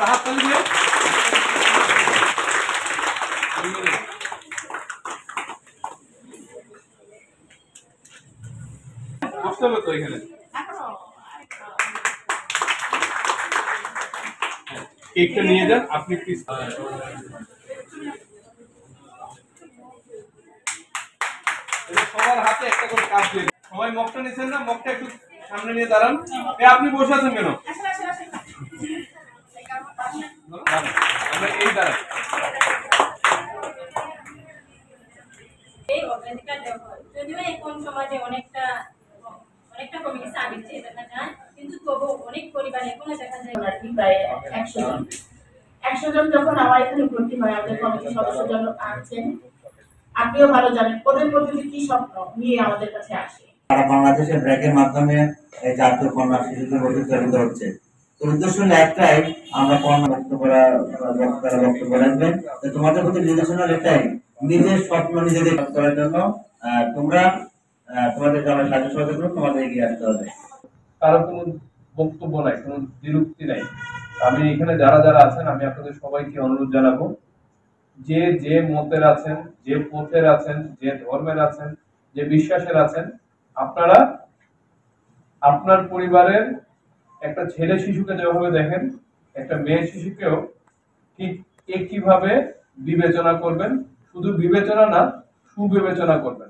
হাত তালি দিয়ে বসতে হবে তো এখানে। কেকটা নিয়ে যান আপনি প্লিজ। সবার হাতে একটা করে কাপ দিয়ে সবাই মগটা নিছেন না, মগটা একটু সামনে নিয়ে দাঁড়ান। আপনি বসে আছেন কেন? আমরা এই দাঁড়ান। যদিও এখন সমাজে অনেকটা কমিয়েছে আগের চেয়ে দেখা যায়, কিন্তু তবু অনেক পরিবার এখনো দেখা যায় প্রায় 100 জন যখন আমার এখানে ভর্তি হয়, আমাদের কমিটির সদস্যজন আছেন, আপনিও ভালো জানেন ওদের মধ্যে কি স্বপ্ন নিয়ে আমাদের কাছে আসে। সারা বাংলাদেশে ব্র্যাকের মাধ্যমে এই জাতীয় কন্যা শিশুদের প্রতিযোগিতা হচ্ছে। তো উদ্দেশ্য হলো একটাই, আমরা কন্যা বক্তব্য রাখবেন। তোমাদের প্রতি নির্দেশনা একটাই, নিজের স্বপ্ন নিজেদের করার জন্য তোমরা তোমাদের গ্রামের সাহায্য সহযোগিতা করো, তোমাদের এগিয়ে আসতে হবে। কারো কোনো বক্তব্য নাই, কোনো বিরক্তি নাই। আমি এখানে যারা যারা আছেন আমি আপনাদের সবাইকে অনুরোধ জানাবো, যে যে মতের আছেন, যে পথের আছেন, যে ধর্মের আছেন, যে বিশ্বাসের আছেন, আপনারা আপনার পরিবারের একটা ছেলে শিশুকে যেভাবে দেখেন, একটা মেয়ে শিশুকেও ঠিক একইভাবে বিবেচনা করবেন। শুধু বিবেচনা না, সুবিবেচনা করবেন।